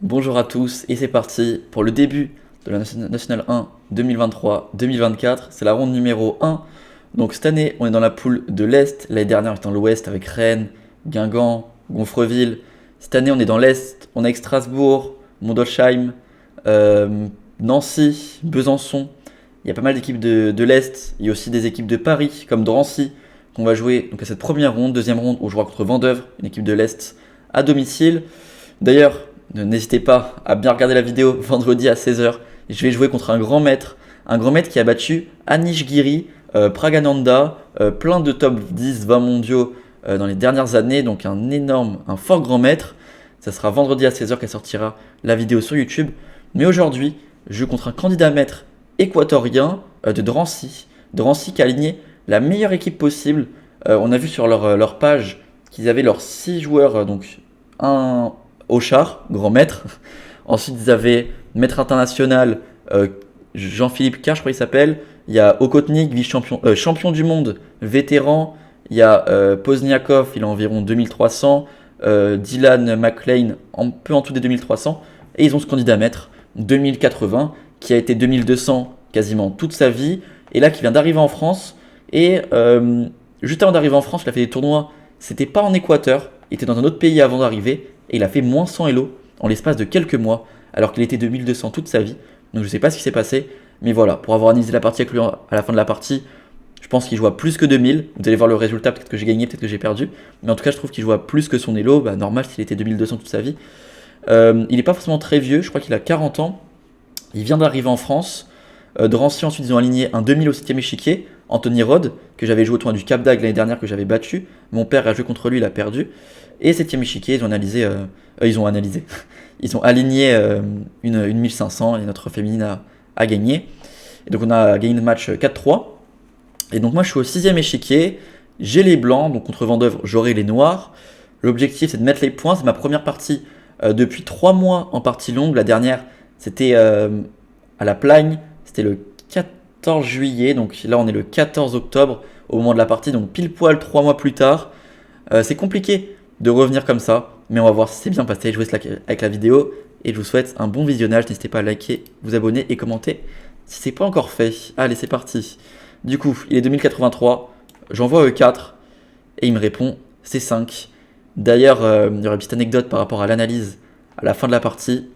Bonjour à tous et c'est parti pour le début de la National 1 2023-2024. C'est la ronde numéro 1. Donc cette année on est dans la poule de l'Est. L'année dernière on était dans l'Ouest avec Rennes, Guingamp, Gonfreville. Cette année on est dans l'Est. On a avec Strasbourg, Mondolsheim, Nancy, Besançon. Il y a pas mal d'équipes de l'Est. Il y a aussi des équipes de Paris comme Drancy qu'on va jouer donc à cette première ronde. Deuxième ronde on jouera contre Vendeuvre, une équipe de l'Est à domicile. D'ailleurs, n'hésitez pas à bien regarder la vidéo vendredi à 16h. Je vais jouer contre un grand maître qui a battu Anish Giri, Pragananda, plein de top 10, 20 mondiaux dans les dernières années. Donc un fort grand maître. Ça sera vendredi à 16h qu'elle sortira la vidéo sur YouTube. Mais aujourd'hui, je joue contre un candidat maître équatorien de Drancy. Drancy qui a aligné la meilleure équipe possible. On a vu sur leur page qu'ils avaient leurs 6 joueurs, donc un Auchard, grand maître. Ensuite, ils avaient maître international Jean-Philippe Carr, je crois qu'il s'appelle. Il y a Okotnik, vice-champion, champion du monde, vétéran. Il y a Pozniakov, il a environ 2300. Dylan McLean, un peu en dessous des 2300. Et ils ont ce candidat maître, 2080, qui a été 2200 quasiment toute sa vie. Et là, qui vient d'arriver en France. Et juste avant d'arriver en France, il a fait des tournois. C'était pas en Équateur, il était dans un autre pays avant d'arriver. Et il a fait moins 100 Elo en l'espace de quelques mois, alors qu'il était 2200 toute sa vie. Donc je sais pas ce qui s'est passé, mais voilà, pour avoir analysé la partie avec lui à la fin de la partie, je pense qu'il joue à plus que 2000. Vous allez voir le résultat, peut-être que j'ai gagné, peut-être que j'ai perdu. Mais en tout cas, je trouve qu'il joue à plus que son Elo, normal s'il était 2200 toute sa vie. Il n'est pas forcément très vieux, je crois qu'il a 40 ans. Il vient d'arriver en France. Drancy, ensuite, ils ont aligné un 2000 au 7ème échiquier, Anthony Rod, que j'avais joué au tournoi du Cap d'Agde l'année dernière, que j'avais battu. Mon père a joué contre lui, il a perdu. Et 7ème échiquier, ils ont analysé. Ils ont aligné une 1500 et notre féminine a gagné. Et donc on a gagné le match 4-3. Et donc moi je suis au 6ème échiquier. J'ai les blancs, donc contre Vendeuvre, j'aurai les noirs. L'objectif c'est de mettre les points. C'est ma première partie depuis 3 mois en partie longue. La dernière c'était à la Plagne. C'était le 14 juillet. Donc là on est le 14 octobre au moment de la partie. Donc pile poil 3 mois plus tard. C'est compliqué de revenir comme ça, mais on va voir si c'est bien passé. Je vous laisse avec la vidéo et je vous souhaite un bon visionnage. N'hésitez pas à liker, vous abonner et commenter si c'est pas encore fait. Allez, c'est parti. Du coup, il est 2083, j'envoie E4 et il me répond C5. D'ailleurs, il y aura une petite anecdote par rapport à l'analyse à la fin de la partie.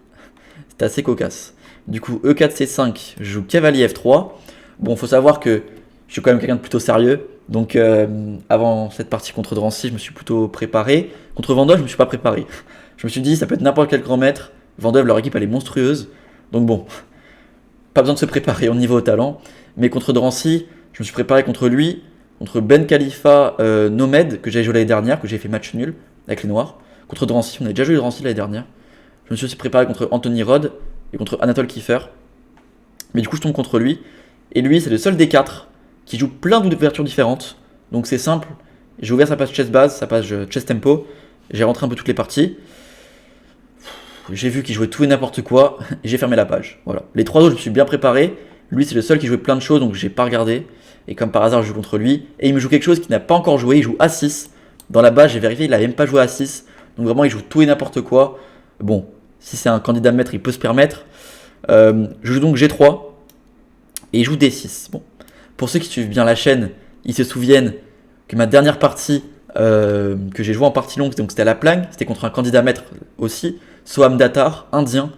C'était assez cocasse. Du coup, E4 C5, je joue cavalier F3. Bon, faut savoir que je suis quand même quelqu'un de plutôt sérieux. Donc avant cette partie contre Drancy, je me suis plutôt préparé. Contre Vendeuvre, je me suis pas préparé. Je me suis dit, ça peut être n'importe quel grand maître. Vendeuvre, leur équipe, elle est monstrueuse. Donc bon, pas besoin de se préparer, on y va au talent. Mais contre Drancy, je me suis préparé contre lui, contre Ben Khalifa Nomed, que j'avais joué l'année dernière, que j'ai fait match nul avec les Noirs. Contre Drancy, on avait déjà joué Drancy l'année dernière. Je me suis aussi préparé contre Anthony Rod et contre Anatole Kiefer. Mais du coup, je tombe contre lui. Et lui, c'est le seul des 4 qui joue plein d'ouvertures différentes. Donc c'est simple. J'ai ouvert sa page chess base, sa page chess tempo. J'ai rentré un peu toutes les parties. J'ai vu qu'il jouait tout et n'importe quoi. Et j'ai fermé la page. Voilà. Les 3 autres, je me suis bien préparé. Lui, c'est le seul qui jouait plein de choses, donc j'ai pas regardé. Et comme par hasard, je joue contre lui. Et il me joue quelque chose qu'il n'a pas encore joué. Il joue A6. Dans la base, j'ai vérifié, il n'a même pas joué A6. Donc vraiment, il joue tout et n'importe quoi. Bon, si c'est un candidat maître, il peut se permettre. Je joue donc G3. Et il joue D6. Bon. Pour ceux qui suivent bien la chaîne, ils se souviennent que ma dernière partie que j'ai joué en partie longue, donc c'était à la Plagne, c'était contre un candidat maître aussi, Soham Datar, indien,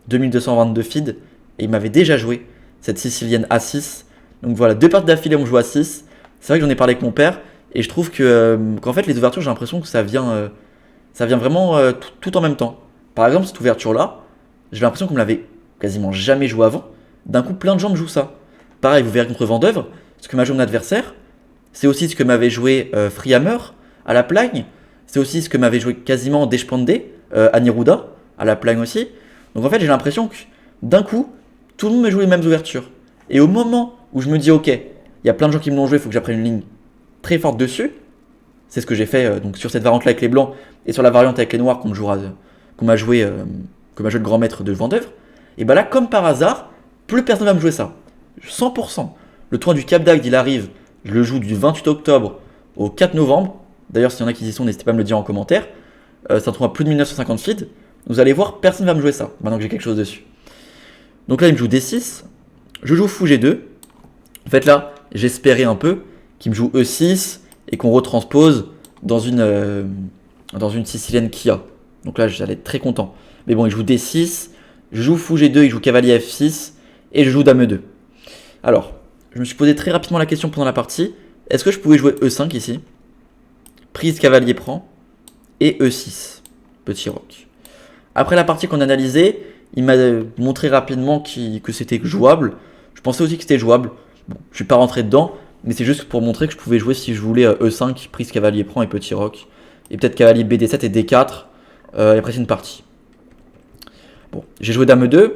2222 feed, et il m'avait déjà joué cette sicilienne A6. Donc voilà, 2 parties d'affilée on joue A6. C'est vrai que j'en ai parlé avec mon père, et je trouve qu'en fait les ouvertures, j'ai l'impression que ça vient vraiment tout en même temps. Par exemple, cette ouverture-là, j'ai l'impression qu'on me l'avait quasiment jamais joué avant. D'un coup, plein de gens me jouent ça. Pareil, vous verrez contre Vendeuvre, ce que m'a joué mon adversaire, c'est aussi ce que m'avait joué Freehammer à la Plagne, c'est aussi ce que m'avait joué quasiment Deshpande à Neruda, à la Plagne aussi. Donc en fait, j'ai l'impression que d'un coup, tout le monde me joue les mêmes ouvertures. Et au moment où je me dis, ok, il y a plein de gens qui me l'ont joué, il faut que j'apprenne une ligne très forte dessus, c'est ce que j'ai fait donc sur cette variante-là avec les blancs et sur la variante avec les noirs qu'on m'a joué le grand maître de Vendeuvre. Et bah là, comme par hasard, plus personne va me jouer ça. 100%. Le tournoi du Cap d'Agde, il arrive, je le joue du 28 octobre au 4 novembre. D'ailleurs, s'il y en a qui y sont, n'hésitez pas à me le dire en commentaire. C'est un tournoi plus de 1950 feed. Vous allez voir, personne ne va me jouer ça, maintenant que j'ai quelque chose dessus. Donc là, il me joue D6. Je joue fou G2. En fait, là, j'espérais un peu qu'il me joue E6 et qu'on retranspose dans une sicilienne Kia. Donc là, j'allais être très content. Mais bon, il joue D6. Je joue fou G2, il joue cavalier F6. Et je joue dame E2. Alors, je me suis posé très rapidement la question pendant la partie. Est-ce que je pouvais jouer E5 ici? Prise cavalier prend. Et E6. Petit roc. Après la partie qu'on a analysée, il m'a montré rapidement que c'était jouable. Je pensais aussi que c'était jouable. Bon, je ne suis pas rentré dedans, mais c'est juste pour montrer que je pouvais jouer si je voulais E5, prise cavalier prend et petit roc. Et peut-être cavalier BD7 et D4. Et après c'est une partie. Bon, j'ai joué dame E2.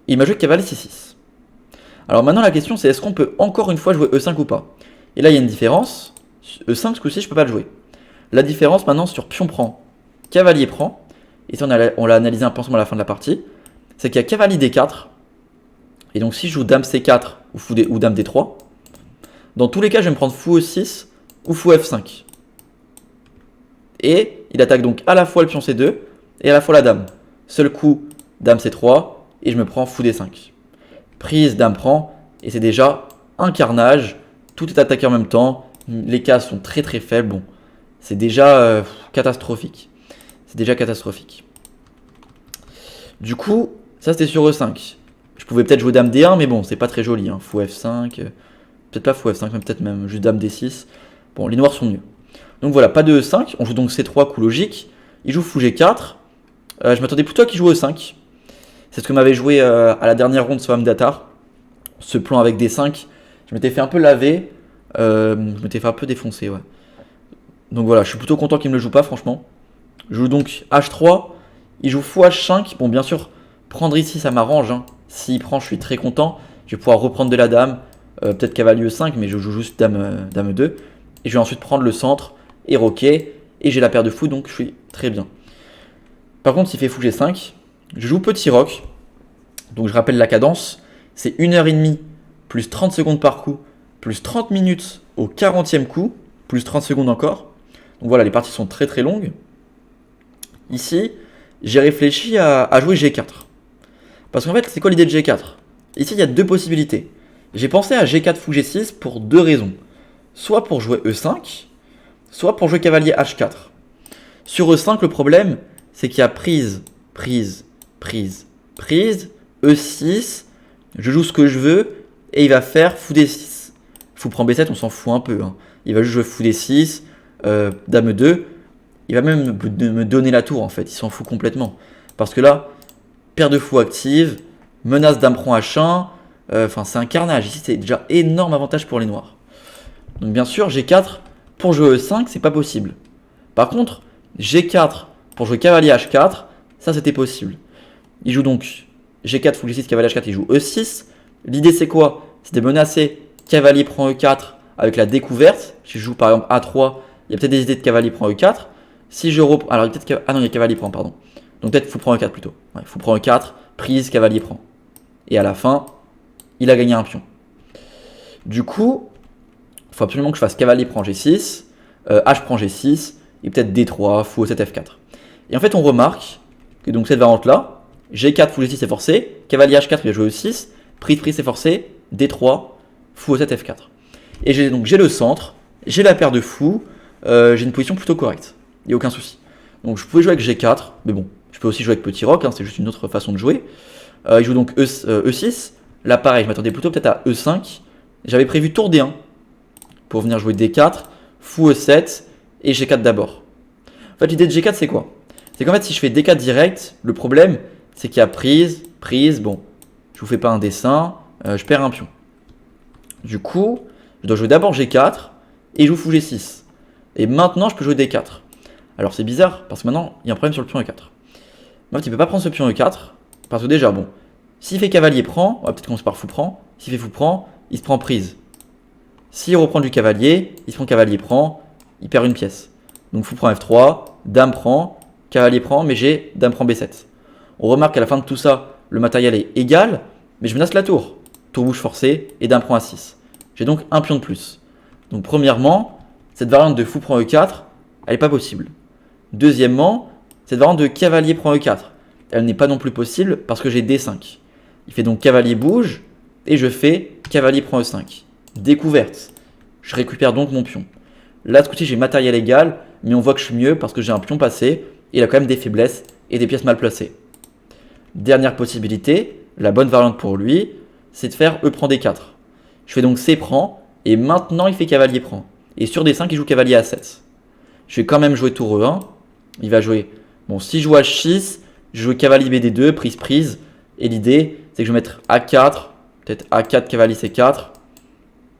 Il m'a joué cavalier C6. Alors maintenant la question c'est est-ce qu'on peut encore une fois jouer E5 ou pas? Et là il y a une différence. E5 ce coup-ci je ne peux pas le jouer. La différence maintenant sur pion prend, cavalier prend. Et ça, on l'a analysé un peu ensemble à la fin de la partie. C'est qu'il y a cavalier D4. Et donc, si je joue dame C4 ou dame D3, dans tous les cas, je vais me prendre fou E6 ou fou F5. Et il attaque donc à la fois le pion C2 et à la fois la dame. Seul coup, dame C3 et je me prends fou D5. Prise, dame prend. Et c'est déjà un carnage. Tout est attaqué en même temps. Les cases sont très très faibles. Bon, c'est déjà catastrophique. C'est déjà catastrophique. Du coup, ça c'était sur E5. Je pouvais peut-être jouer dame D1, mais bon, c'est pas très joli. Hein. Fou F5. Peut-être pas fou F5, mais peut-être même juste dame D6. Bon, les noirs sont mieux. Donc voilà, pas de E5. On joue donc C3, coup logique. Il joue fou G4. Je m'attendais plutôt à qu'il joue E5. C'est ce que m'avait joué à la dernière ronde Soham Datar. Ce plan avec D5. Je m'étais fait un peu laver. Je m'étais fait un peu défoncer, ouais. Donc voilà, je suis plutôt content qu'il me le joue pas, franchement. Je joue donc H3, il joue fou H5. Bon, bien sûr, prendre ici, ça m'arrange. Hein. S'il prend, je suis très content. Je vais pouvoir reprendre de la dame. Peut-être cavalier E5, mais je joue juste dame E2. Et je vais ensuite prendre le centre et roquer. Et j'ai la paire de fou, donc je suis très bien. Par contre, s'il fait fou G5, je joue petit roc. Donc je rappelle la cadence. C'est 1h30 plus 30 secondes par coup, plus 30 minutes au 40e coup, plus 30 secondes encore. Donc voilà, les parties sont très très longues. Ici, j'ai réfléchi à jouer G4. Parce qu'en fait, c'est quoi l'idée de G4? Ici, il y a deux possibilités. J'ai pensé à G4 fou G6 pour deux raisons. Soit pour jouer E5, soit pour jouer cavalier H4. Sur E5, le problème, c'est qu'il y a prise, prise, prise, prise, E6, je joue ce que je veux, et il va faire fou D6. Fou prend B7, on s'en fout un peu. Hein. Il va juste jouer fou D6, dame E2. Il va même me donner la tour en fait, il s'en fout complètement. Parce que là, paire de fou active, menace dame prend H1, enfin c'est un carnage. Ici c'est déjà énorme avantage pour les noirs. Donc bien sûr, G4 pour jouer E5, c'est pas possible. Par contre, G4 pour jouer cavalier H4, ça c'était possible. Il joue donc G4 fou G6, cavalier H4, il joue E6. L'idée c'est quoi? C'est de menacer cavalier prend E4 avec la découverte. Si je joue par exemple A3, il y a peut-être des idées de cavalier prend E4. Si je reprends. Alors, peut-être que. Ah non, il y a cavalier prend, pardon. Donc, peut-être fou prend E4 plutôt. Ouais, fou prend E4, prise, cavalier prend. Et à la fin, il a gagné un pion. Du coup, il faut absolument que je fasse cavalier prend G6, H prend G6, et peut-être D3, fou E7, F4. Et en fait, on remarque que donc cette variante-là, G4, fou G6 c'est forcé, cavalier H4, il va jouer E6, prise, prise c'est forcé, D3, fou E7, F4. Et j'ai le centre, j'ai la paire de fous, j'ai une position plutôt correcte. Il n'y a aucun souci. Donc je pouvais jouer avec G4, mais bon, je peux aussi jouer avec petit roc, hein, c'est juste une autre façon de jouer. Il joue donc E6. Là pareil, je m'attendais plutôt peut-être à E5. J'avais prévu tour D1 pour venir jouer D4, fou E7 et G4 d'abord. En fait l'idée de G4 c'est quoi? C'est qu'en fait si je fais D4 direct, le problème c'est qu'il y a prise, prise, bon, je vous fais pas un dessin, je perds un pion. Du coup, je dois jouer d'abord G4 et je joue fou G6. Et maintenant je peux jouer D4. Alors c'est bizarre, parce que maintenant, il y a un problème sur le pion E4. En fait, il ne peut pas prendre ce pion E4, parce que déjà, bon, s'il fait cavalier prend, on va peut-être commencer par fou prend, s'il fait fou prend, il se prend prise. S'il reprend du cavalier, il se prend cavalier prend, il perd une pièce. Donc fou prend F3, dame prend, cavalier prend, mais j'ai dame prend B7. On remarque qu'à la fin de tout ça, le matériel est égal, mais je menace la tour. Tour bouche forcée, et dame prend A6. J'ai donc un pion de plus. Donc premièrement, cette variante de fou prend E4, elle n'est pas possible. Deuxièmement, cette variante de cavalier prend E4, elle n'est pas non plus possible parce que j'ai D5. Il fait donc cavalier bouge et je fais cavalier prend E5. Découverte. Je récupère donc mon pion. Là, de ce côté, j'ai matériel égal, mais on voit que je suis mieux parce que j'ai un pion passé. Et il a quand même des faiblesses et des pièces mal placées. Dernière possibilité, la bonne variante pour lui, c'est de faire E prend D4. Je fais donc C prend, et maintenant il fait cavalier prend. Et sur D5, il joue cavalier A7. Je vais quand même jouer tour E1. Il va jouer. Bon, si je joue H6, je joue cavalier BD2, prise prise. Et l'idée, c'est que je vais mettre A4, peut-être A4, cavalier C4,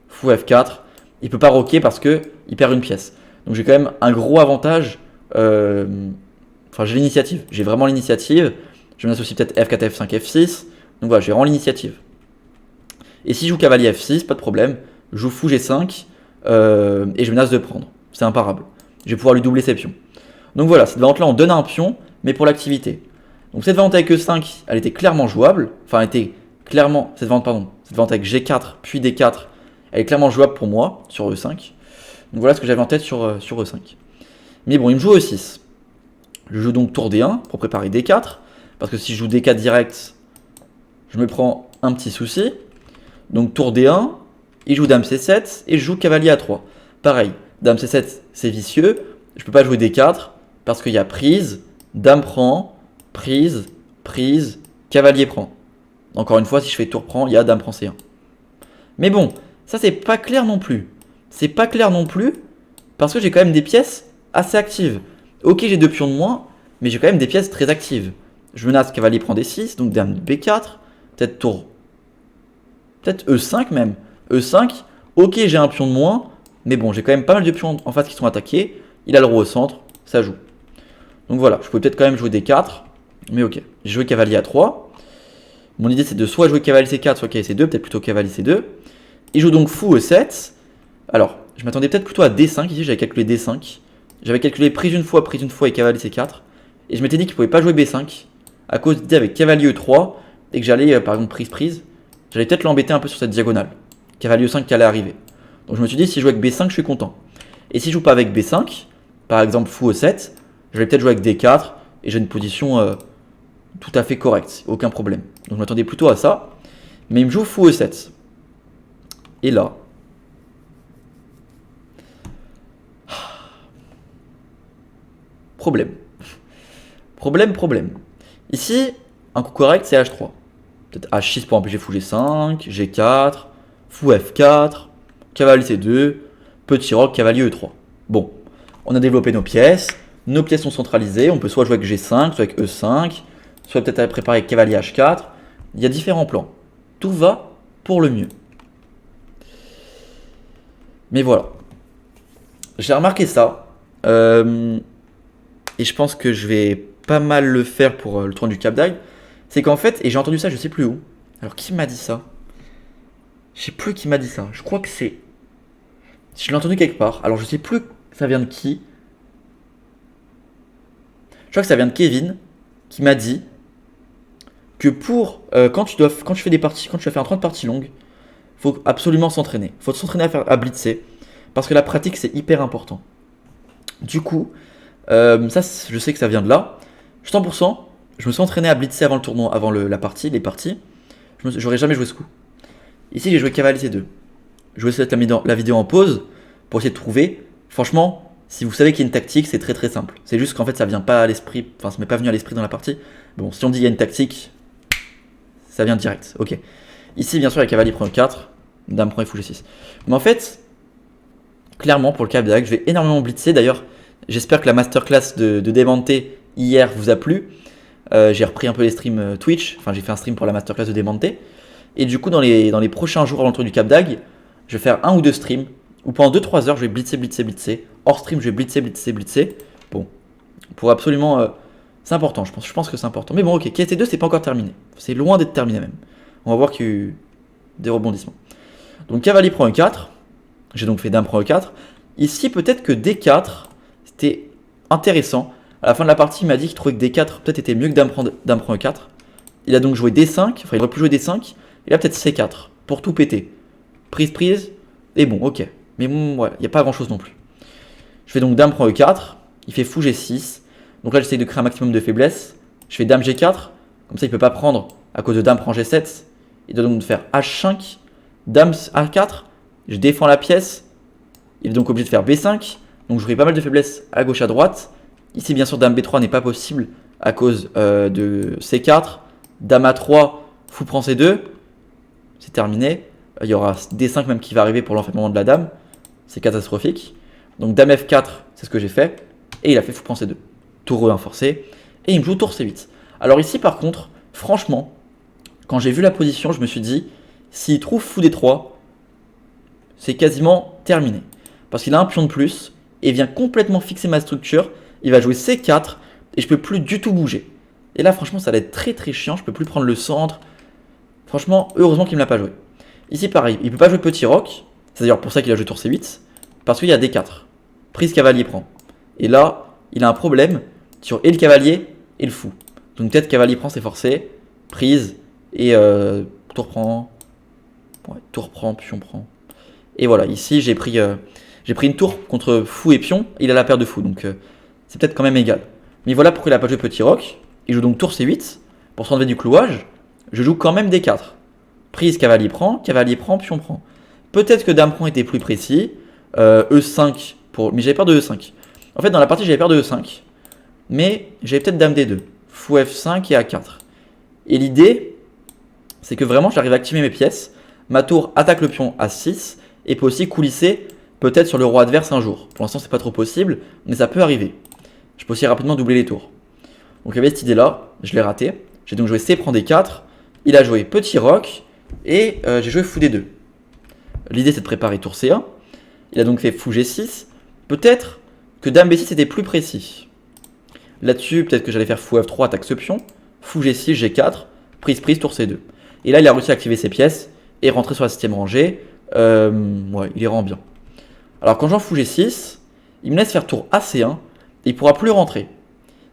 fou F4. Il ne peut pas roquer parce qu'il perd une pièce. Donc j'ai quand même un gros avantage. Enfin, j'ai l'initiative. J'ai vraiment l'initiative. Je m'associe peut-être F4, F5, F6. Donc voilà, j'ai vraiment l'initiative. Et si je joue cavalier F6, pas de problème. Je joue fou G5 et je menace de prendre. C'est imparable. Je vais pouvoir lui doubler ses pions. Donc voilà, cette variante-là, on donne un pion, mais pour l'activité. Donc cette variante avec E5, elle était clairement jouable. Enfin, elle était clairement. Cette variante avec G4 puis D4, elle est clairement jouable pour moi sur E5. Donc voilà ce que j'avais en tête sur E5. Mais bon, il me joue E6. Je joue donc tour D1 pour préparer D4. Parce que si je joue D4 direct, je me prends un petit souci. Donc tour D1, il joue dame C7 et je joue cavalier A3. Pareil, dame C7 c'est vicieux. Je ne peux pas jouer D4 parce qu'il y a prise, dame prend, prise, prise, cavalier prend. Encore une fois, si je fais tour prend, il y a dame prend C1. Mais bon, ça c'est pas clair non plus. C'est pas clair non plus parce que j'ai quand même des pièces assez actives. Ok, j'ai 2 pions de moins, mais j'ai quand même des pièces très actives. Je menace cavalier prend D6, donc dame B4, peut-être tour. Peut-être E5 même. E5, ok, j'ai un pion de moins, mais bon, j'ai quand même pas mal de pions en face qui sont attaqués. Il a le roi au centre, ça joue. Donc voilà, je pouvais peut-être quand même jouer D4, mais ok. J'ai joué cavalier A3. Mon idée c'est de soit jouer cavalier C4, soit cavalier C2, peut-être plutôt cavalier C2. Il joue donc fou E7. Alors, je m'attendais peut-être plutôt à D5, ici j'avais calculé D5. J'avais calculé prise une fois et cavalier C4. Et je m'étais dit qu'il ne pouvait pas jouer B5, à cause d'idée avec cavalier E3, et que j'allais, par exemple, prise, j'allais peut-être l'embêter un peu sur cette diagonale. Cavalier E5 qui allait arriver. Donc je me suis dit, si je joue avec B5, je suis content. Et si je joue pas avec B5, par exemple fou E7, je vais peut-être jouer avec D4, et j'ai une position tout à fait correcte, aucun problème. Donc je m'attendais plutôt à ça, mais il me joue fou E7. Et là, problème. Problème. Ici, un coup correct, c'est H3. Peut-être H6 pour empêcher fou G5, G4, fou F4, cavalier C2, petit roc, cavalier E3. Bon, on a développé nos pièces sont centralisées, on peut soit jouer avec G5, soit avec E5, soit peut-être préparer avec cavalier H4. Il y a différents plans. Tout va pour le mieux. Mais voilà. J'ai remarqué ça. Et je pense que je vais pas mal le faire pour le tournoi du Cap d'Agde. C'est qu'en fait, et j'ai entendu ça, je sais plus où. Alors, qui m'a dit ça? Je sais plus qui m'a dit ça. Je crois que c'est. Je l'ai entendu quelque part. Alors, je sais plus ça vient de qui. Je crois que ça vient de Kevin qui m'a dit que pour quand tu fais des parties, quand tu vas faire un 30 parties longues, faut absolument s'entraîner. Faut s'entraîner à blitzer parce que la pratique c'est hyper important. Du coup, ça je sais que ça vient de là. 100%, je me suis entraîné à blitzer avant le tournoi, avant les parties. J'aurais jamais joué ce coup. Ici j'ai joué cavalier C2. Je vais mettre la vidéo en pause pour essayer de trouver. Franchement, si vous savez qu'il y a une tactique, c'est très très simple. C'est juste qu'en fait ça vient pas à l'esprit, enfin ça m'est pas venu à l'esprit dans la partie. Bon, si on dit il y a une tactique, ça vient direct. Ok. Ici bien sûr il y a cavalier prend E4, dame prend fou G6. Mais en fait, clairement pour le Cap d'Agde, je vais énormément blitzer. D'ailleurs, j'espère que la masterclass de Demante hier vous a plu. J'ai repris un peu les streams Twitch, enfin j'ai fait un stream pour la masterclass de Demante. Et du coup dans les prochains jours avant le tour du Cap d'Agde, je vais faire 1 ou 2 streams où pendant 2-3 heures je vais blitzer. Hors stream je vais blitzer. Bon, pour absolument... c'est important, je pense que c'est important. Mais bon ok, KT2 c'est pas encore terminé. C'est loin d'être terminé même. On va voir qu'il y a eu des rebondissements. Donc cavalier prend E4. J'ai donc fait dame prend E4. Ici peut-être que D4 c'était intéressant. À la fin de la partie il m'a dit qu'il trouvait que D4 peut-être était mieux que dame prend E4. Il a donc joué D5, enfin il aurait pu jouer D5. Et là peut-être C4 pour tout péter. Prise. Et bon ok. Mais bon voilà, il n'y a pas grand chose non plus. Je fais donc dame prend E4. Il fait fou G6. Donc là, j'essaie de créer un maximum de faiblesse. Je fais dame G4. Comme ça, il ne peut pas prendre à cause de dame prend G7. Il doit donc faire H5, dame A4. Je défends la pièce. Il est donc obligé de faire B5. Donc j'aurai pas mal de faiblesses à gauche, à droite. Ici, bien sûr, dame B3 n'est pas possible à cause de C4. Dame A3, fou prend C2. C'est terminé. Il y aura D5 même qui va arriver pour l'enfermement de la dame. C'est catastrophique. Donc dame F4, c'est ce que j'ai fait. Et il a fait fou prend C2. Tour E1 forcé. Et il me joue tour C8. Alors ici, par contre, franchement, quand j'ai vu la position, je me suis dit, s'il trouve fou D3, c'est quasiment terminé. Parce qu'il a un pion de plus et vient complètement fixer ma structure. Il va jouer C4 et je peux plus du tout bouger. Et là, franchement, ça va être très très chiant. Je peux plus prendre le centre. Franchement, heureusement qu'il ne me l'a pas joué. Ici, pareil, il ne peut pas jouer petit roc. C'est d'ailleurs pour ça qu'il a joué tour C8. Parce qu'il y a D4. Prise cavalier prend. Et là, il a un problème sur et le cavalier et le fou. Donc peut-être cavalier prend, c'est forcé. Prise et tour prend. Ouais, tour prend, pion prend. Et voilà, ici j'ai pris une tour contre fou et pion. Il a la paire de fou, donc c'est peut-être quand même égal. Mais voilà pourquoi il n'a pas joué petit roc. Il joue donc tour C8 pour s'enlever du clouage. Je joue quand même D4. Prise, cavalier prend, pion prend. Peut-être que dame prend était plus précis. E5 pour. Mais j'avais peur de E5. En fait, dans la partie, j'avais peur de E5. Mais j'avais peut-être dame D2. Fou F5 et A4. Et l'idée, c'est que vraiment, j'arrive à activer mes pièces. Ma tour attaque le pion A6 et peut aussi coulisser peut-être sur le roi adverse un jour. Pour l'instant, c'est pas trop possible, mais ça peut arriver. Je peux aussi rapidement doubler les tours. Donc il y avait cette idée-là, je l'ai raté. J'ai donc joué C prend D4. Il a joué petit roc et j'ai joué fou D2. L'idée, c'est de préparer tour C1. Il a donc fait fou G6. Peut-être que dame B6 était plus précis. Là-dessus, peut-être que j'allais faire fou F3, attaque ce pion. Fou G6, G4, prise, tour C2. Et là, il a réussi à activer ses pièces et rentrer sur la 7ème rangée. Ouais, il est rend bien. Alors, quand j'en fou G6, il me laisse faire tour AC1 et il pourra plus rentrer.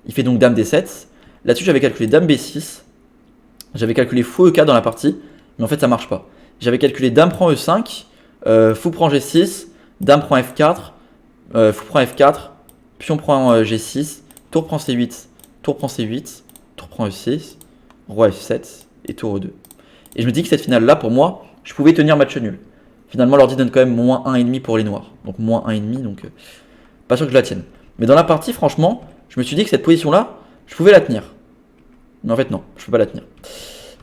Il fait donc dame D7. Là-dessus, j'avais calculé dame B6. J'avais calculé fou E4 dans la partie, mais en fait, ça marche pas. J'avais calculé dame prend E5, fou prend G6, dame prend F4, fou prend F4, pion prend G6, tour prend C8, tour prend C8, tour prend E6, roi F7 et tour E2. Et je me dis que cette finale-là, pour moi, je pouvais tenir match nul. Finalement, l'ordi donne quand même moins 1,5 pour les noirs. Donc moins 1,5, donc pas sûr que je la tienne. Mais dans la partie, franchement, je me suis dit que cette position-là, je pouvais la tenir. Mais en fait, non, je peux pas la tenir.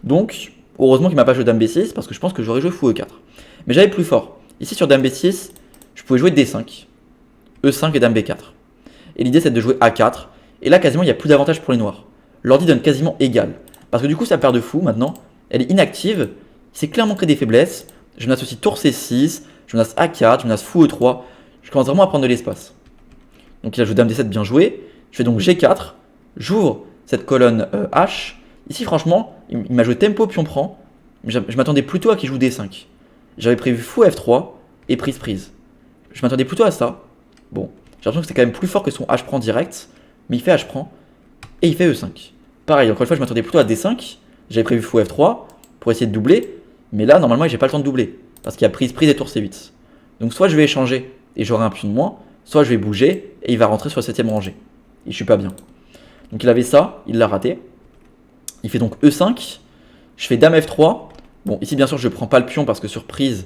Donc, heureusement qu'il m'a pas joué dame B6, parce que je pense que j'aurais joué fou E4. Mais j'avais plus fort. Ici, sur dame B6, je pouvais jouer D5, E5 et dame B4. Et l'idée, c'est de jouer A4. Et là, quasiment, il n'y a plus d'avantage pour les noirs. L'ordi donne quasiment égal. Parce que du coup, sa paire de fou, maintenant, elle est inactive. C'est clairement créé des faiblesses. Je menace aussi tour C6, je menace A4, je menace fou E3. Je commence vraiment à prendre de l'espace. Donc il a joué dame D7, bien joué. Je fais donc G4. J'ouvre cette colonne H. Ici, franchement, il m'a joué tempo pion prend. Je m'attendais plutôt à qu'il joue D5. J'avais prévu fou F3 et prise. Je m'attendais plutôt à ça. Bon, j'ai l'impression que c'est quand même plus fort que son H prend direct. Mais il fait H prend et il fait E5. Pareil, encore une fois, je m'attendais plutôt à D5. J'avais prévu fou F3 pour essayer de doubler. Mais là, normalement, j'ai pas le temps de doubler. Parce qu'il y a prise et tour C8. Donc soit je vais échanger et j'aurai un pion de moins. Soit je vais bouger et il va rentrer sur la 7ème rangée. Et je suis pas bien. Donc il avait ça, il l'a raté. Il fait donc E5. Je fais dame F3. Bon, ici, bien sûr, je ne prends pas le pion parce que sur prise,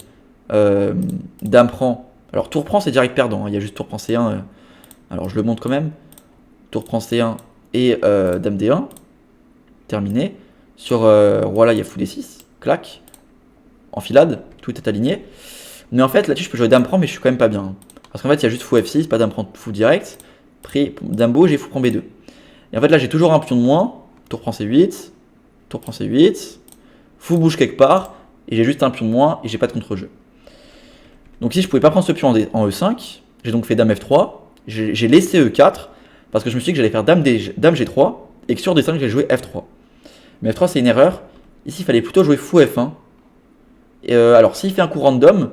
dame prend. Alors, tour prend, c'est direct perdant. Il y a juste tour prend C1. Alors, je le montre quand même. Tour prend C1 et dame D1. Terminé. Sur roi là, il y a fou D6. Clac. Enfilade. Tout est aligné. Mais en fait, là-dessus, je peux jouer dame prend, mais je suis quand même pas bien. Parce qu'en fait, il y a juste fou F6, pas dame prend fou direct. Dame beau, j'ai fou prend B2. Et en fait, là, j'ai toujours un pion de moins. Tour prend C8. Tour prend C8. Fou bouge quelque part. Et j'ai juste un pion de moins et j'ai pas de contre-jeu. Donc, si je pouvais pas prendre ce pion en E5, j'ai donc fait dame F3. J'ai laissé E4 parce que je me suis dit que j'allais faire dame G3 et que sur D5, j'allais jouer F3. Mais F3, c'est une erreur. Ici, il fallait plutôt jouer fou F1. Et alors, s'il fait un coup random,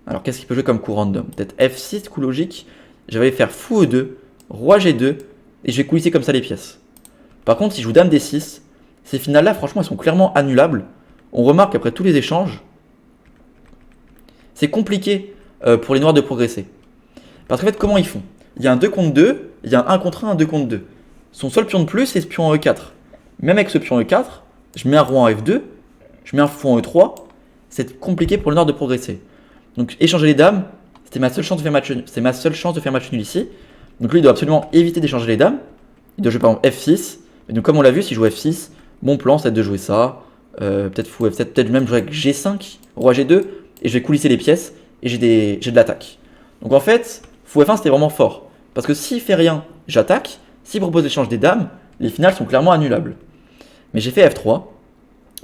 alors qu'est-ce qu'il peut jouer comme coup random? Peut-être F6, coup logique. J'allais faire fou E2, roi G2 et je vais coulisser comme ça les pièces. Par contre, si je joue dame D6, ces finales-là, franchement, elles sont clairement annulables. On remarque qu'après tous les échanges, c'est compliqué pour les noirs de progresser. Parce qu'en fait, comment ils font? Il y a un 2 contre 2, il y a un 1 contre 1, un 2 contre 2. son seul pion de plus, c'est ce pion en E4. Même avec ce pion E4, je mets un roi en F2, je mets un fou en E3, c'est compliqué pour le noir de progresser. Donc échanger les dames, c'était ma seule chance de faire match nul ici. Donc lui, il doit absolument éviter d'échanger les dames. Il doit jouer par exemple F6. Et donc comme on l'a vu, si je joue F6, mon plan c'est de jouer ça. Peut-être fou F7, peut-être même jouer avec G5, roi G2, et je vais coulisser les pièces, et j'ai de l'attaque. Donc en fait, fou F1 c'était vraiment fort. Parce que s'il fait rien, j'attaque. S'il propose d'échanger des dames, les finales sont clairement annulables. Mais j'ai fait F3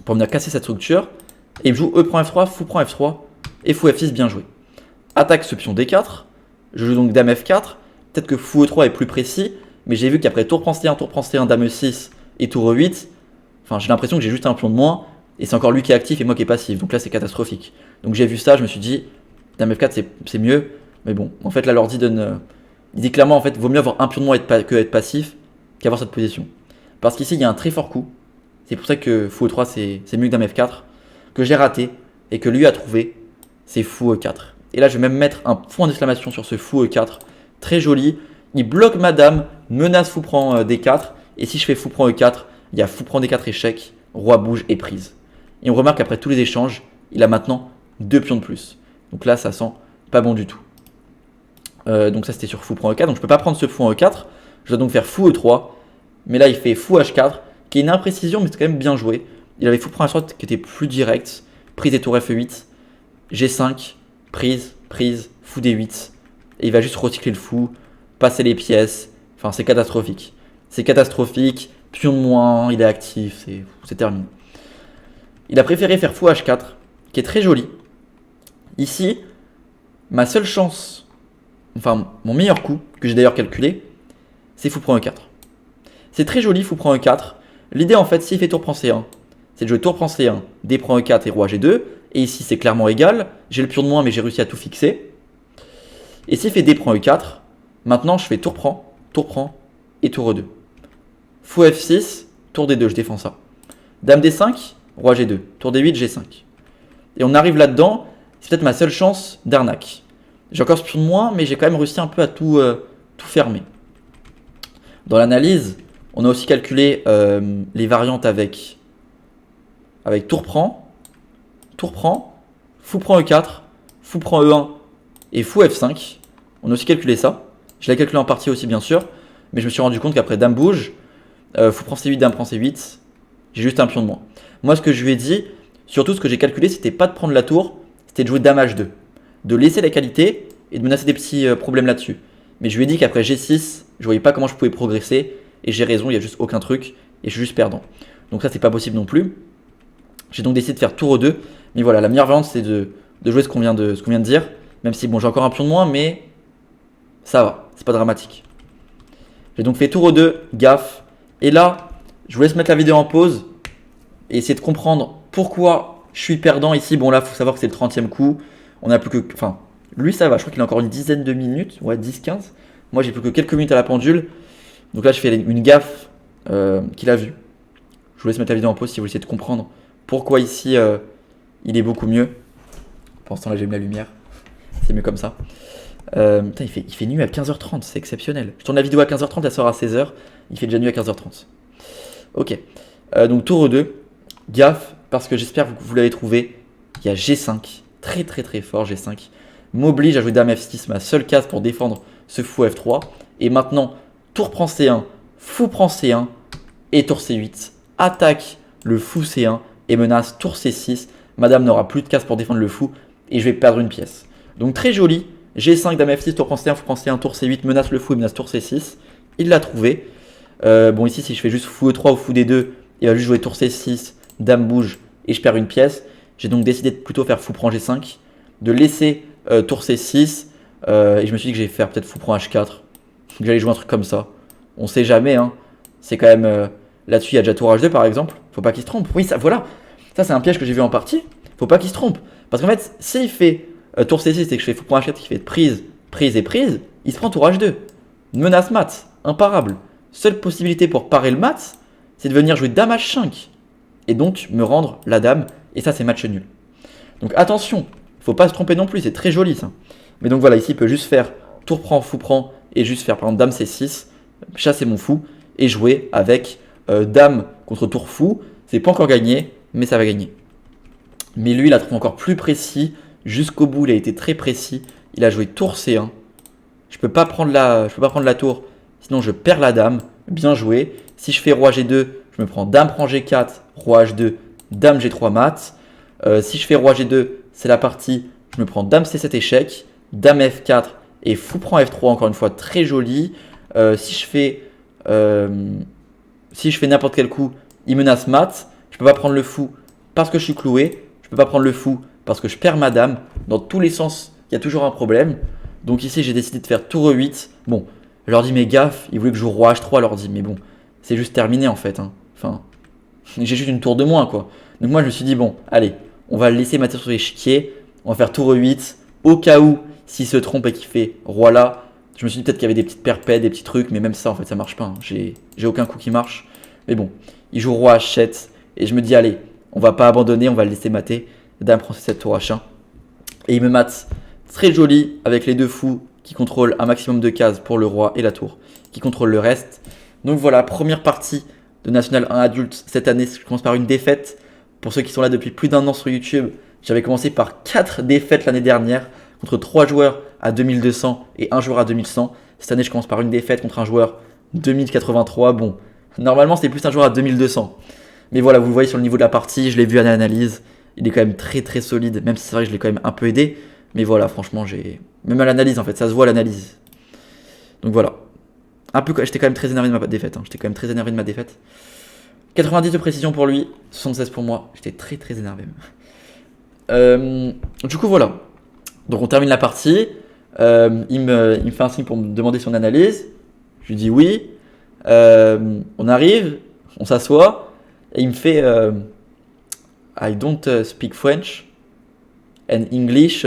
pour venir casser cette structure. Et il me joue E prend F3, fou prend F3 et fou F6, bien joué. Attaque ce pion D4. Je joue donc dame F4. Peut-être que fou E3 est plus précis. Mais j'ai vu qu'après tour prend C1, dame E6 et tour E8, enfin j'ai l'impression que j'ai juste un pion de moins. Et c'est encore lui qui est actif et moi qui est passif. Donc là c'est catastrophique. Donc j'ai vu ça, je me suis dit, dame F4 c'est mieux. Mais bon, en fait là l'ordi donne... il dit clairement en fait, vaut mieux avoir un pion de moins que être passif qu'avoir cette position. Parce qu'ici il y a un très fort coup. C'est pour ça que fou E3 c'est mieux que dame F4. Que j'ai raté et que lui a trouvé, c'est fou E4. Et là je vais même mettre un point d'exclamation sur ce fou E4. Très joli. Il bloque ma dame, menace fou prend D4. Et si je fais fou prend E4, il y a fou prend D4 échec, roi bouge et prise. Et on remarque qu'après tous les échanges, il a maintenant 2 pions de plus. Donc là ça sent pas bon du tout. Donc ça c'était sur fou prend E4. Donc je peux pas prendre ce fou en E4. Je dois donc faire fou E3. Mais là il fait fou H4, qui est une imprécision mais c'est quand même bien joué. Il avait fou prend H3 qui était plus direct. Prise et tour F8. G5. Prise. Fou D8. Et il va juste recycler le fou. Passer les pièces. Enfin c'est catastrophique. C'est catastrophique. Pion de moins. Il est actif. C'est terminé. Il a préféré faire fou H4. Qui est très joli. Ici. Ma seule chance. Enfin mon meilleur coup. Que j'ai d'ailleurs calculé. C'est fou prend E4. C'est très joli fou prend E4. L'idée en fait s'il fait tour prend C1. C'est de jouer tour prend C1, D prend E4 et roi G2. Et ici c'est clairement égal. J'ai le pion de moins mais j'ai réussi à tout fixer. Et s'il fait D prend E4, maintenant je fais tour prend et tour E2. Fou F6, tour D2, je défends ça. Dame D5, roi G2, tour D8, G5. Et on arrive là-dedans, c'est peut-être ma seule chance d'arnaque. J'ai encore ce pion de moins mais j'ai quand même réussi un peu à tout fermer. Dans l'analyse, on a aussi calculé les variantes avec tour prend, fou prend E4, fou prend E1 et fou F5. On a aussi calculé ça. Je l'ai calculé en partie aussi bien sûr, mais je me suis rendu compte qu'après dame bouge, fou prend C8, dame prend C8, j'ai juste un pion de moins. Moi ce que je lui ai dit, surtout ce que j'ai calculé, c'était pas de prendre la tour, c'était de jouer dame H2, de laisser la qualité et de menacer des petits problèmes là-dessus. Mais je lui ai dit qu'après G6, je voyais pas comment je pouvais progresser, et j'ai raison, il n'y a juste aucun truc, et je suis juste perdant. Donc ça c'est pas possible non plus. J'ai donc décidé de faire tour E2, mais voilà, la meilleure variante c'est de jouer ce qu'on vient de dire, même si bon j'ai encore un pion de moins, mais ça va, c'est pas dramatique. J'ai donc fait tour E2, gaffe, et là, je vous laisse mettre la vidéo en pause, et essayer de comprendre pourquoi je suis perdant ici. Bon là, il faut savoir que c'est le 30e coup, on a plus que, enfin, lui ça va, je crois qu'il a encore une dizaine de minutes, ouais 10-15, moi j'ai plus que quelques minutes à la pendule, donc là je fais une gaffe qu'il a vue. Je vous laisse mettre la vidéo en pause si vous essayez de comprendre pourquoi ici il est beaucoup mieux. Pour l'instant là j'ai mis la lumière, c'est mieux comme ça. Putain, il fait nuit à 15h30, c'est exceptionnel. Je tourne la vidéo à 15h30, elle sort à 16h, il fait déjà nuit à 15h30. Ok, donc tour E2, gaffe, parce que j'espère que vous l'avez trouvé, il y a G5, très fort G5, m'oblige à jouer dame F6, ma seule case pour défendre ce fou F3, et maintenant tour prend C1, fou prend C1, et tour C8, attaque le fou C1, et menace tour C6, madame n'aura plus de case pour défendre le fou, et je vais perdre une pièce. Donc très joli, G5, dame F6, tour prend C1, fou prend C1, tour C8, menace le fou et menace tour C6. Il l'a trouvé. Bon ici si je fais juste fou E3 ou fou D2, il va juste jouer tour C6, dame bouge et je perds une pièce. J'ai donc décidé de plutôt faire fou prend G5, de laisser tour C6 et je me suis dit que j'allais faire peut-être fou prend H4, que j'allais jouer un truc comme ça. On sait jamais, hein. C'est quand même là-dessus il y a déjà tour H2 par exemple, faut pas qu'il se trompe. Oui ça voilà, ça c'est un piège que j'ai vu en partie, faut pas qu'il se trompe. Parce qu'en fait s'il fait tour C6 et que je fais fou prend H4 qui fait prise, il se prend tour H2. Une menace mat, imparable. Seule possibilité pour parer le mat, c'est de venir jouer dame H5 et donc me rendre la dame, et ça c'est match nul. Donc attention, faut pas se tromper non plus, c'est très joli ça. Mais donc voilà, ici il peut juste faire tour prend, fou prend, et juste faire par exemple dame C6, chasser mon fou, et jouer avec dame contre tour fou. C'est pas encore gagné, mais ça va gagner. Mais lui, il a trouvé encore plus précis. Jusqu'au bout, il a été très précis. Il a joué tour C1. Je peux pas prendre la tour, sinon je perds la dame. Bien joué. Si je fais roi G2, je me prends dame prend G4, roi H2, dame G3 mat. Si je fais roi G2, c'est la partie. Je me prends dame C7 échec, dame F4 et fou prend F3, encore une fois très joli. Si je fais n'importe quel coup, il menace mat. Je peux pas prendre le fou parce que je suis cloué. Je peux pas prendre le fou parce que je perds ma dame. Dans tous les sens, il y a toujours un problème. Donc ici, j'ai décidé de faire tour E8. Bon, je leur dis mais gaffe, ils voulaient que je joue roi H3, je leur dis mais bon, c'est juste terminé en fait. Hein. Enfin, j'ai juste une tour de moins quoi. Donc moi, je me suis dit bon, allez, on va le laisser mater sur l'échiquier. On va faire tour E8. Au cas où, s'il se trompe et qu'il fait roi là, je me suis dit peut-être qu'il y avait des petites perpètes, des petits trucs, mais même ça en fait, ça marche pas. Hein. J'ai aucun coup qui marche. Mais bon, il joue roi H7 et je me dis allez, on va pas abandonner, on va le laisser mater. Dame prend C7 tour H1 et il me mate. Très joli avec les deux fous qui contrôlent un maximum de cases pour le roi et la tour, qui contrôlent le reste. Donc voilà, première partie de National 1 adulte cette année. Je commence par une défaite. Pour ceux qui sont là depuis plus d'1 an sur YouTube, j'avais commencé par 4 défaites l'année dernière contre 3 joueurs à 2200 et 1 joueur à 2100. Cette année, je commence par une défaite contre un joueur 2083. Bon, normalement, c'était plus un joueur à 2200. Mais voilà, vous le voyez sur le niveau de la partie, je l'ai vu à l'analyse. Il est quand même très très solide, même si c'est vrai que je l'ai quand même un peu aidé. Mais voilà, franchement, même à l'analyse, en fait, ça se voit à l'analyse. Donc voilà. J'étais quand même très énervé de ma défaite. 90 de précision pour lui, 76 pour moi. J'étais très très énervé. Du coup, voilà. Donc on termine la partie. Il me fait un signe pour me demander son analyse. Je lui dis oui. On arrive, on s'assoit. Et il me fait I don't speak French and English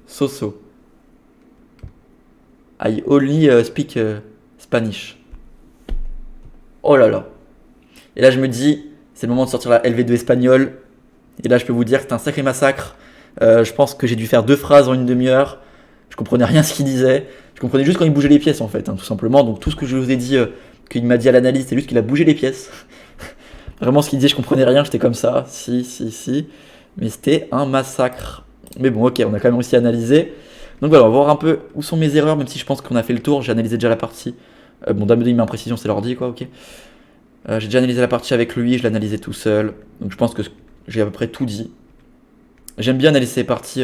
so. I only speak Spanish. Oh là là. Et là je me dis, c'est le moment de sortir la LV2 espagnole. Et là je peux vous dire que c'est un sacré massacre. Je pense que j'ai dû faire 2 phrases en une demi-heure. Je comprenais rien ce qu'il disait. Je comprenais juste quand il bougeait les pièces en fait, hein, tout simplement. Donc tout ce que je vous ai dit, qu'il m'a dit à l'analyse, c'est juste qu'il a bougé les pièces. Vraiment ce qu'il disait, je comprenais rien, j'étais comme ça. Si. Mais c'était un massacre. Mais bon, ok, on a quand même réussi à analyser. Donc voilà, on va voir un peu où sont mes erreurs, même si je pense qu'on a fait le tour. J'ai analysé déjà la partie. Bon, dame de il met en précision, c'est l'ordi, quoi, ok. J'ai déjà analysé la partie avec lui, je l'analysais tout seul. Donc je pense que j'ai à peu près tout dit. J'aime bien analyser ces parties,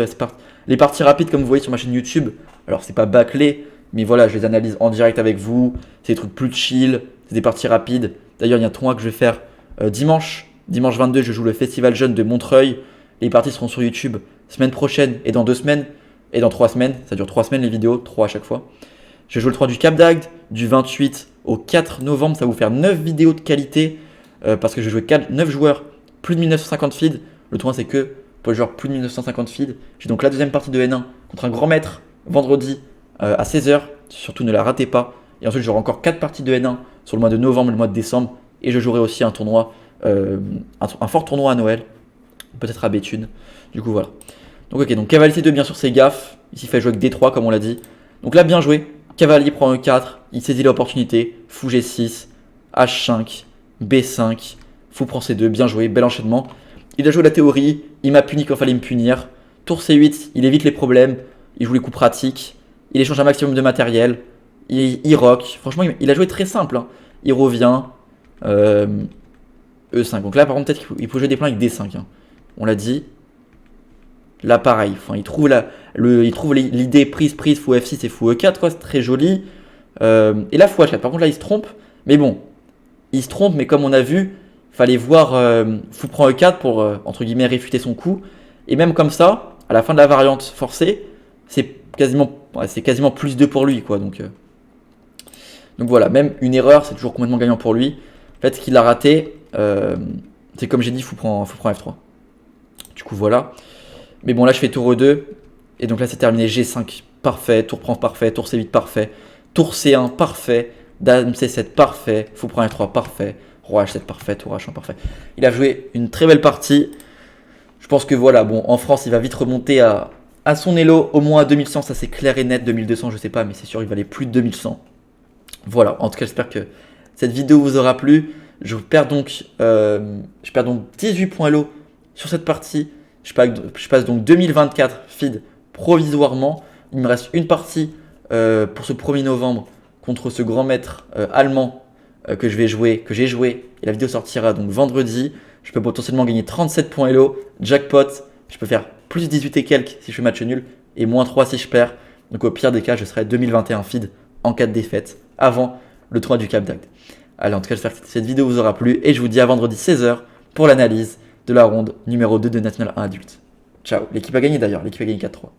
les parties rapides comme vous voyez sur ma chaîne YouTube. Alors c'est pas bâclé, mais voilà, je les analyse en direct avec vous. C'est des trucs plus chill, c'est des parties rapides. D'ailleurs, il y a un tournoi que je vais faire dimanche 22, je joue le Festival Jeune de Montreuil. Les parties seront sur YouTube semaine prochaine et dans 2 semaines et dans 3 semaines. Ça dure 3 semaines les vidéos, 3 à chaque fois. Je joue le 3 du Cap d'Agde du 28 au 4 novembre. Ça va vous faire 9 vidéos de qualité parce que je vais jouer 9 joueurs, plus de 1950 feeds. Le tournoi c'est que pour les joueurs plus de 1950 feeds. J'ai donc la deuxième partie de N1 contre un grand maître vendredi à 16h. Surtout ne la ratez pas. Et ensuite j'aurai encore 4 parties de N1 sur le mois de novembre et le mois de décembre. Et je jouerai aussi un tournoi, un fort tournoi à Noël. Peut-être à Béthune. Du coup voilà. Donc ok, donc cavalier C2 bien sûr c'est gaffe. Ici il fait jouer avec D3 comme on l'a dit. Donc là bien joué. Cavalier prend E4, il saisit l'opportunité. Fou G6, H5, B5, fou prend C2, bien joué, bel enchaînement. Il a joué la théorie, il m'a puni quand il fallait me punir. Tour C8, il évite les problèmes, il joue les coups pratiques, il échange un maximum de matériel, il rock. Franchement, il a joué très simple. Hein. Il revient, E5. Donc là, par contre, peut-être qu'il faut jouer des plans avec D5. Hein. On l'a dit. Là, pareil. Enfin, il trouve l'idée prise, fou F6 et fou E4. Quoi. C'est très joli. Et là, fou H4. Par contre, là, il se trompe. Mais bon, il se trompe. Mais comme on a vu, il fallait voir fou prend E4 pour, entre guillemets, réfuter son coup. Et même comme ça, à la fin de la variante forcée, c'est quasiment plus 2 pour lui. Quoi. Donc voilà, même une erreur, c'est toujours complètement gagnant pour lui. En fait, ce qu'il a raté, c'est comme j'ai dit, fou prend F3. Du coup, voilà. Mais bon, là, je fais tour E2. Et donc là, c'est terminé. G5, parfait. Tour prend parfait. Tour C8, parfait. Tour C1, parfait. Dame C7, parfait. Fou prend F3, parfait. Roi H7, parfait. Tour H1, parfait. Il a joué une très belle partie. Je pense que voilà, bon, en France, il va vite remonter à son elo. Au moins à 2100, ça c'est clair et net. 2200, je sais pas, mais c'est sûr, il va aller plus de 2100. Voilà, en tout cas, j'espère que cette vidéo vous aura plu. Je perds donc 18 points low sur cette partie. Je passe donc 2024 feed provisoirement. Il me reste une partie pour ce 1er novembre contre ce grand maître allemand que j'ai joué. Et la vidéo sortira donc vendredi. Je peux potentiellement gagner 37 points Elo, jackpot. Je peux faire plus 18 et quelques si je fais match nul et moins 3 si je perds. Donc au pire des cas, je serai 2021 feed en cas de défaite avant le tournoi du Cap d'Agde. Allez, en tout cas, j'espère que cette vidéo vous aura plu et je vous dis à vendredi 16h pour l'analyse de la ronde numéro 2 de National 1 adulte. Ciao. L'équipe a gagné d'ailleurs, l'équipe a gagné 4-3.